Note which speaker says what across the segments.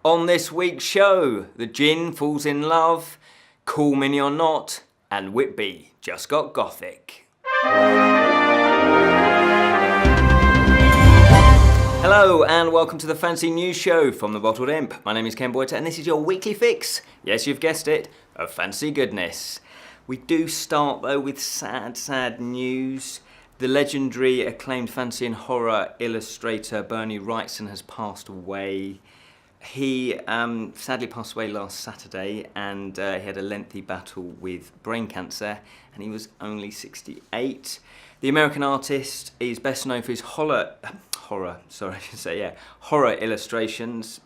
Speaker 1: On this week's show, the Djinn falls in love, Call Mini or Not, and Whitby just got Gothic. Hello and welcome to the Fancy News Show from the Bottled Imp. My name is Ken Boyter and this is your weekly fix, yes you've guessed it, of fancy goodness. We do start though with sad news. The legendary acclaimed fantasy and horror illustrator Bernie Wrightson has passed away. He sadly passed away last Saturday and he had a lengthy battle with brain cancer and he was only 68. The American artist is best known for his horror illustrations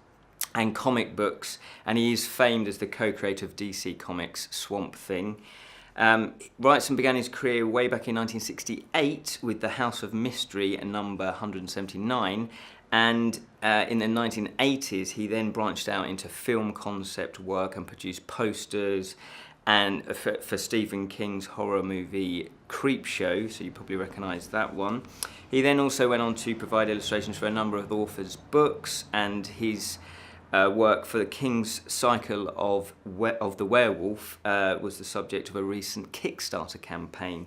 Speaker 1: and comic books, and he is famed as the co-creator of DC Comics' Swamp Thing. Wrightson began his career way back in 1968 with the House of Mystery number 179, and in the 1980s he then branched out into film concept work and produced posters and for Stephen King's horror movie Creepshow, so you probably recognise that one. He then also went on to provide illustrations for a number of the author's books, and his work for the King's Cycle of the Werewolf was the subject of a recent Kickstarter campaign.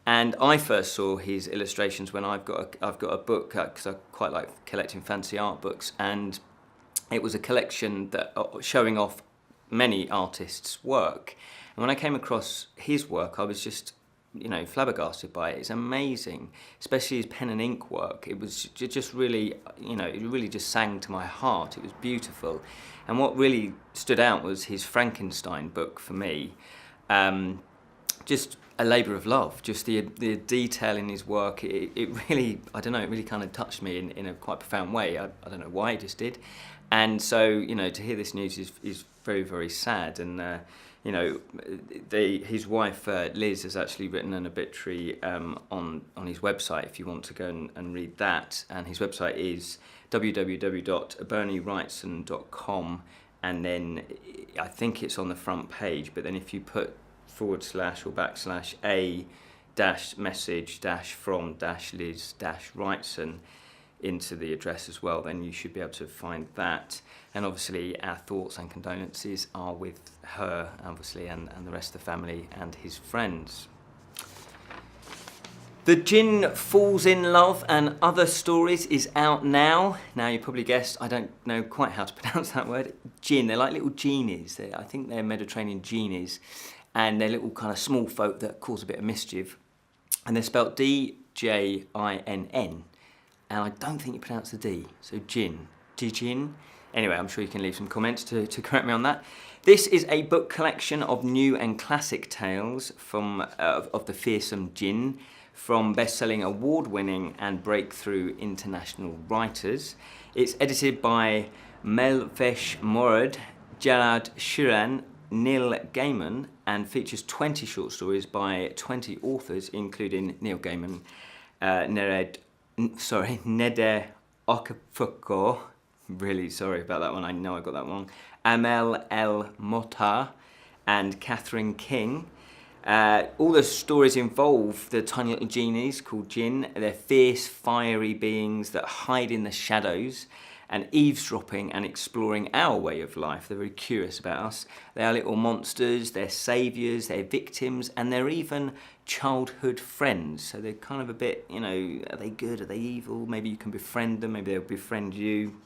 Speaker 1: And I first saw his illustrations when I've got a book, because I quite like collecting fancy art books, and it was a collection that showing off many artists' work. And when I came across his work, I was just, flabbergasted by it. It's amazing, especially his pen and ink work. It was just really, it really just sang to my heart. It was beautiful. And what really stood out was his Frankenstein book for me. Just a labour of love. Just the detail in his work. It really, it really kind of touched me in a quite profound way. I don't know why, it just did. And so, to hear this news is very, very sad. And, his wife, Liz, has actually written an obituary on his website if you want to go and read that. And his website is www.berniewrightson.com. And then I think it's on the front page. But then if you put / or / a message from Liz Wrightson into the address as well, then you should be able to find that. And obviously our thoughts and condolences are with her, obviously, and the rest of the family and his friends. The Djinn Falls in Love and Other Stories is out now. Now you probably guessed, I don't know quite how to pronounce that word. Djinn, they're like little genies. I think they're Mediterranean genies, and they're little kind of small folk that cause a bit of mischief. And they're spelt Djinn. And I don't think you pronounce the D, so Djinn. Djinn. Anyway, I'm sure you can leave some comments to correct me on that. This is a book collection of new and classic tales of the fearsome Djinn from best-selling, award-winning and breakthrough international writers. It's edited by Melvesh Morad, Jalad Shiran, Neil Gaiman, and features 20 short stories by 20 authors, including Neil Gaiman, Neder Okafuko, really sorry about that one, I know I got that wrong, Amel El Motar, and Catherine King. All the stories involve the tiny little genies called Djinn. They're fierce, fiery beings that hide in the shadows and eavesdropping and exploring our way of life. They're very curious about us. They are little monsters, they're saviours, they're victims, and they're even childhood friends. So they're kind of a bit, are they good, are they evil? Maybe you can befriend them, maybe they'll befriend you.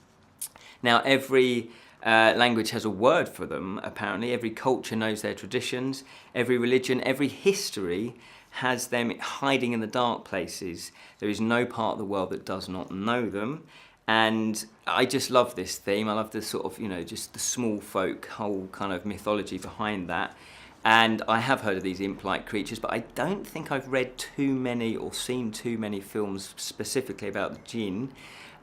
Speaker 1: Now every language has a word for them, apparently. Every culture knows their traditions. Every religion, every history has them hiding in the dark places. There is no part of the world that does not know them. And I just love this theme. I love the sort of, just the small folk, whole kind of mythology behind that. And I have heard of these imp-like creatures, but I don't think I've read too many or seen too many films specifically about the Djinn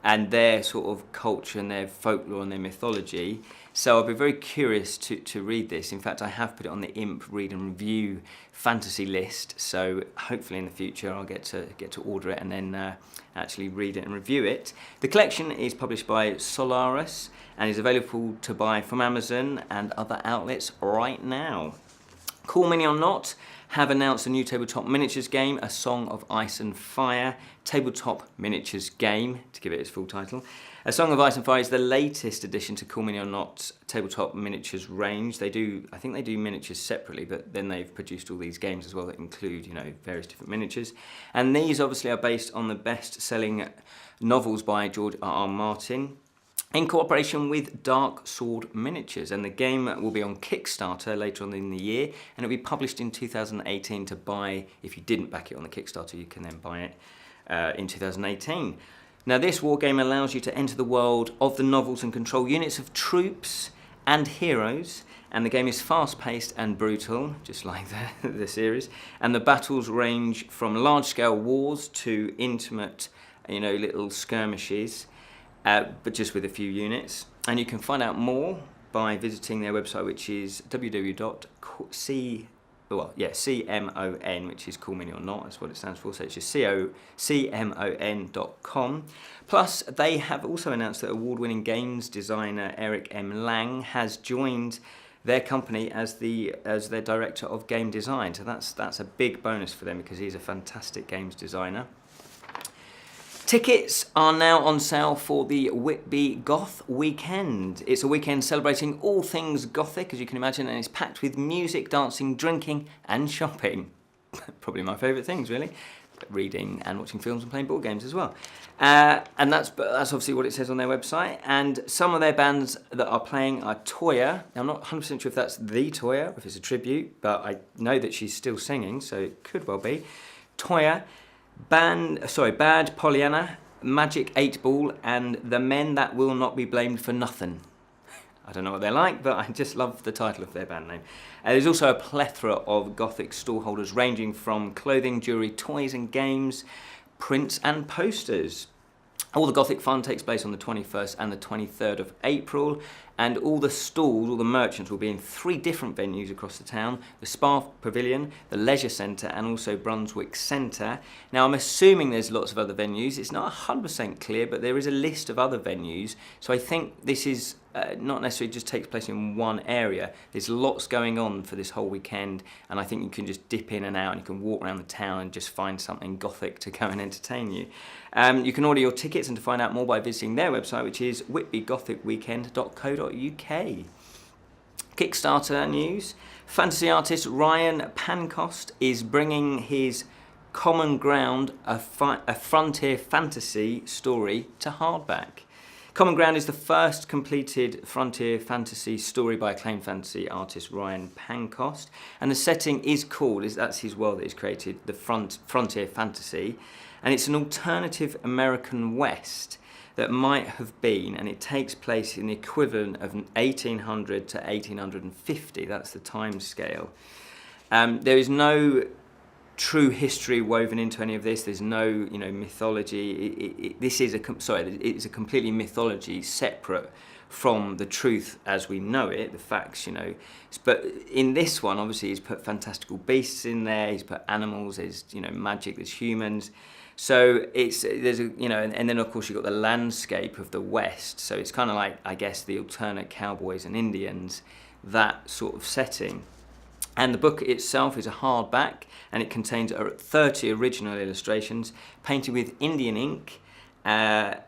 Speaker 1: and their sort of culture and their folklore and their mythology. So I'll be very curious to read this. In fact, I have put it on the Imp Read and Review fantasy list. So hopefully in the future I'll get to order it and then actually read it and review it. The collection is published by Solaris and is available to buy from Amazon and other outlets right now. Call Mini or Not have announced a new Tabletop Miniatures game, A Song of Ice and Fire. Tabletop Miniatures Game, to give it its full title. A Song of Ice and Fire is the latest addition to Cool Mini or Not Tabletop Miniatures range. I think they do miniatures separately, but then they've produced all these games as well that include, various different miniatures. And these obviously are based on the best-selling novels by George R.R. Martin, in cooperation with Dark Sword Miniatures, and the game will be on Kickstarter later on in the year, and it'll be published in 2018 to buy. If you didn't back it on the Kickstarter, you can then buy it in 2018. Now, this wargame allows you to enter the world of the novels and control units of troops and heroes, and the game is fast-paced and brutal, just like the series, and the battles range from large-scale wars to intimate, little skirmishes, but just with a few units. And you can find out more by visiting their website, which is CMON, which is Cool Mini or Not, that's what it stands for, so it's just CMON.com. Plus, they have also announced that award-winning games designer Eric M. Lang has joined their company as their director of game design, so that's a big bonus for them because he's a fantastic games designer. Tickets are now on sale for the Whitby Goth weekend. It's a weekend celebrating all things Gothic, as you can imagine, and it's packed with music, dancing, drinking and shopping. Probably my favourite things, really. Reading and watching films and playing board games as well. And that's obviously what it says on their website. And some of their bands that are playing are Toya. Now, I'm not 100% sure if that's the Toya, or if it's a tribute, but I know that she's still singing, so it could well be. Toya, Bad Pollyanna, Magic 8 Ball, and The Men That Will Not Be Blamed for Nothing. I don't know what they're like, but I just love the title of their band name. There's also a plethora of Gothic stallholders ranging from clothing, jewellery, toys and games, prints and posters. All the Gothic fun takes place on the 21st and the 23rd of April, and all the stalls, all the merchants will be in 3 different venues across the town: the Spa Pavilion, the Leisure Centre and also Brunswick Centre. Now, I'm assuming there's lots of other venues. It's not 100% clear, but there is a list of other venues, so I think this is not necessarily just takes place in one area. There's lots going on for this whole weekend, and I think you can just dip in and out and you can walk around the town and just find something Gothic to go and entertain you. You can order your tickets and to find out more by visiting their website, which is whitbygothicweekend.co.uk. Kickstarter news. Fantasy artist Ryan Pancost is bringing his Common Ground, a frontier fantasy story, to hardback. Common Ground is the first completed frontier fantasy story by acclaimed fantasy artist Ryan Pancost, and the setting is called, that's his world that he's created, the frontier fantasy, and it's an alternative American West that might have been, and it takes place in the equivalent of 1800 to 1850, that's the time scale. There is no true history woven into any of this. There's no, mythology. It's a completely mythology separate from the truth as we know it, the facts, But in this one, obviously, he's put fantastical beasts in there. He's put animals. There's, magic. There's humans. So and then of course you've got the landscape of the West. So it's kind of like, I guess, the alternate cowboys and Indians, that sort of setting. And the book itself is a hardback, and it contains 30 original illustrations painted with India ink, and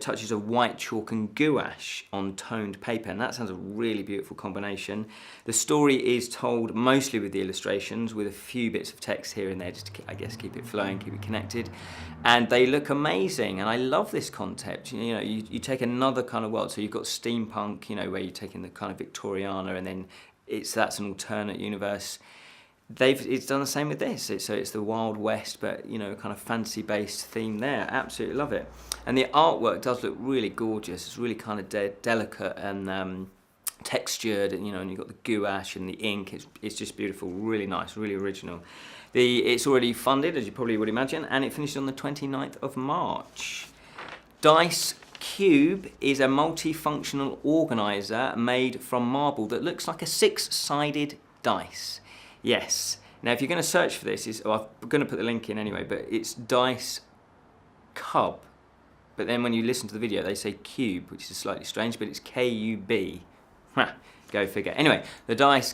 Speaker 1: touches of white chalk and gouache on toned paper, and that sounds a really beautiful combination. The story is told mostly with the illustrations, with a few bits of text here and there, just to, I guess, keep it flowing, keep it connected. And they look amazing, and I love this concept. You take another kind of world, so you've got steampunk, where you're taking the kind of Victoriana, and then that's an alternate universe. It's done the same with this. So it's the Wild West, but kind of fantasy-based theme there. Absolutely love it. And the artwork does look really gorgeous. It's really kind of delicate and textured, and you've got the gouache and the ink. It's just beautiful, really nice, really original. It's already funded, as you probably would imagine, and it finished on the 29th of March. Dice Cube is a multifunctional organizer made from marble that looks like a 6-sided dice. Yes. Now, if you're going to search for this, I'm going to put the link in anyway, but it's Dice Cub. But then when you listen to the video, they say Cube, which is slightly strange, but it's K-U-B. Go figure. Anyway, the Dice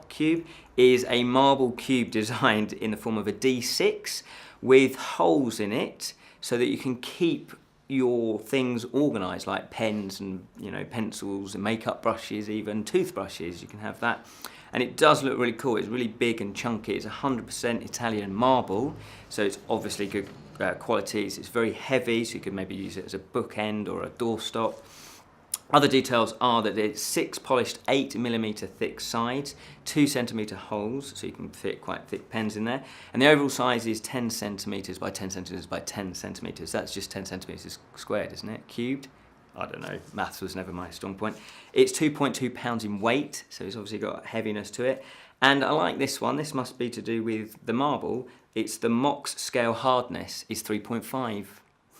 Speaker 1: Cube is a marble cube designed in the form of a D6 with holes in it so that you can keep your things organised, like pens and pencils and makeup brushes, even toothbrushes. You can have that, and it does look really cool. It's really big and chunky. It's 100% Italian marble, so it's obviously good qualities. It's very heavy, so you could maybe use it as a bookend or a doorstop. Other details are that it's 6 polished 8mm thick sides, 2cm holes, so you can fit quite thick pens in there. And the overall size is 10cm by 10cm by 10cm. That's just 10cm squared, isn't it? Cubed? I don't know. Maths was never my strong point. It's 2.2 pounds in weight, so it's obviously got heaviness to it. And I like this one. This must be to do with the marble. It's the Mox scale hardness is 3.5.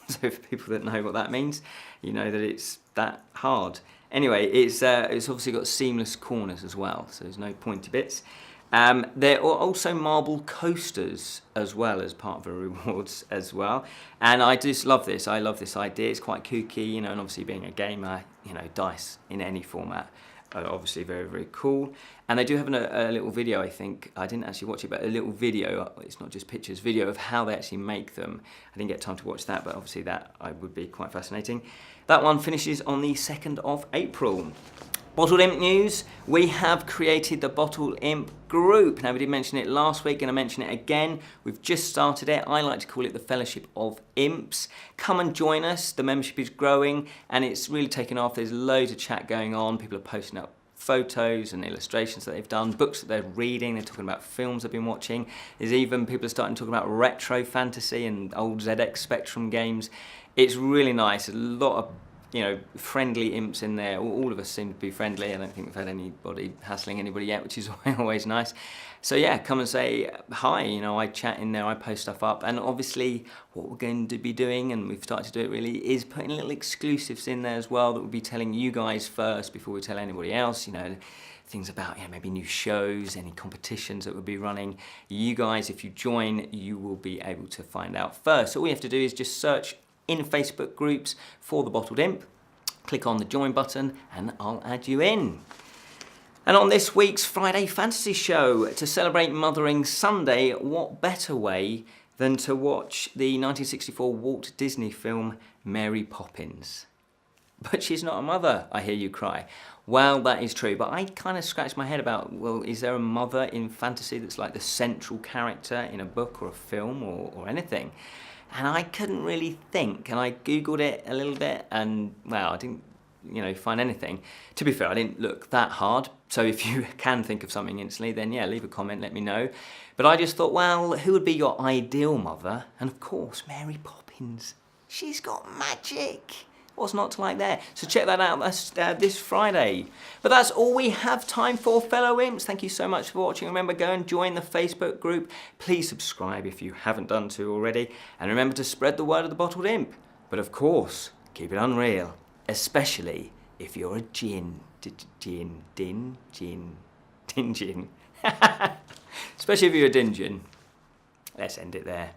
Speaker 1: So for people that know what that means, you know that it's that hard. Anyway, it's obviously got seamless corners as well, so there's no pointy bits. There are also marble coasters as well as part of the rewards as well. And I just love this. I love this idea. It's quite kooky, and obviously being a gamer, dice in any format are obviously very, very cool. And they do have a little video, I think. I didn't actually watch it, but a little video, it's not just pictures, video of how they actually make them. I didn't get time to watch that, but obviously that would be quite fascinating. That one finishes on the 2nd of April. Bottled Imp news, we have created the Bottled Imp group. Now, we did mention it last week, and I mention it again. We've just started it. I like to call it the Fellowship of Imps. Come and join us. The membership is growing, and it's really taken off. There's loads of chat going on. People are posting up photos and illustrations that they've done, books that they're reading, they're talking about films they've been watching. There's even people are starting to talk about retro fantasy and old ZX Spectrum games. It's really nice. There's a lot of friendly imps in there. All of us seem to be friendly. I don't think we've had anybody hassling anybody yet, which is always nice. So yeah, come and say hi. I chat in there, I post stuff up, and obviously what we're going to be doing, and we've started to do it really, is putting little exclusives in there as well that we'll be telling you guys first before we tell anybody else. Things about maybe new shows, any competitions that we'll be running. You guys, if you join, you will be able to find out first. So all you have to do is just search in Facebook groups for the Bottled Imp, click on the join button, and I'll add you in. And on this week's Friday Fantasy Show, to celebrate Mothering Sunday, what better way than to watch the 1964 Walt Disney film Mary Poppins? But she's not a mother, I hear you cry. Well, that is true, but I kind of scratched my head about, well, is there a mother in fantasy that's like the central character in a book or a film or anything? And I couldn't really think, and I Googled it a little bit, and, well, I didn't, find anything. To be fair, I didn't look that hard, so if you can think of something instantly, then yeah, leave a comment, let me know. But I just thought, well, who would be your ideal mother? And of course, Mary Poppins. She's got magic. What's not to like there? So check that out this Friday. But that's all we have time for, fellow imps. Thank you so much for watching. Remember, go and join the Facebook group. Please subscribe if you haven't done so already. And remember to spread the word of the Bottled Imp. But of course, keep it unreal. Especially if you're a Djinn. Djinn. Especially if you're a Djinn. Let's end it there.